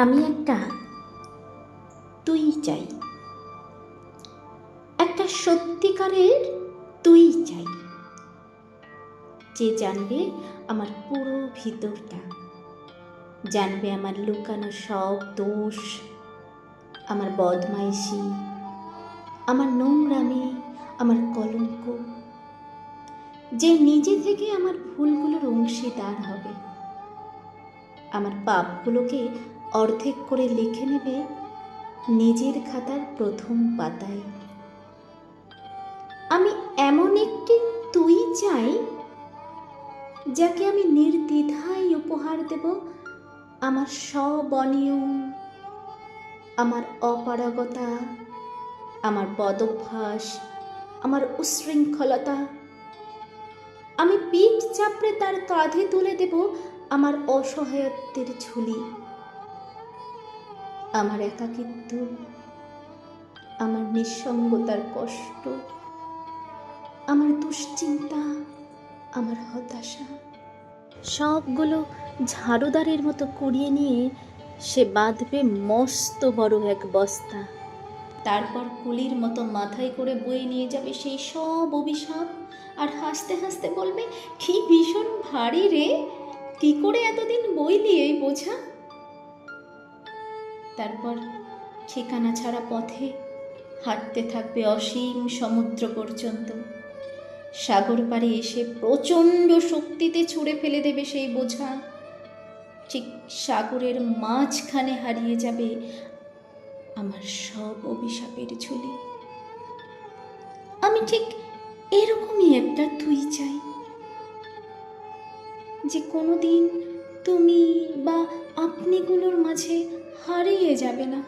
আমি একটা তুই চাই, একটা সত্যিকারের তুই চাই, যে জানবে আমার পুরো ভিতরটা, জানবে আমার লুকানো সব দোষ, আমার বদমাইশি, আমার নোংরামি, আমার কলঙ্ক, যে নিজে থেকে আমার ভুলগুলোর অংশীদার হবে, আমার পাপগুলোকে অর্ধেক করে লিখে নেবে নিজের খাতার প্রথম পাতায়। আমি এমন একটি তুই চাই, যাকে আমি নির্দ্বিধায় উপহার দেব আমার সব অনিয়ম, আমার অপারগতা, আমার বদভ্যাস, আমার উশৃঙ্খলতা। আমি পিঠ চাপড়ে তার কাঁধে তুলে দেব আমার অসহায়ত্বের ঝুলি, আমার একাকিত্ব, আমার নিঃসঙ্গতার কষ্ট, আমার দুশ্চিন্তা, আমার হতাশা। সবগুলো ঝাড়ুদারের মতো কুড়িয়ে নিয়ে সে বাঁধবে মস্ত বড় এক বস্তা। তারপর কুলির মতো মাথায় করে বয়ে নিয়ে যাবে সেই সব অভিশাপ, আর হাসতে হাসতে বলবে, কি ভীষণ ভারী রে, কি করে এতদিন বইলি এই বোঝা। তারপর ঠিকানা ছাড়া পথে হাঁটতে থাকবে অসীম সমুদ্র পর্যন্ত। সাগর পাড়ে এসে প্রচণ্ড শক্তিতে ছুঁড়ে ফেলে দেবে সেই বোঝা। ঠিক সাগরের মাঝখানে হারিয়ে যাবে আমার সব অভিশাপের ঝুলি। আমি ঠিক এরকমই একটা তুই চাই, যে কোনোদিন তুমি বা আপনিগুলোর মাঝে হারিয়ে যাবে না।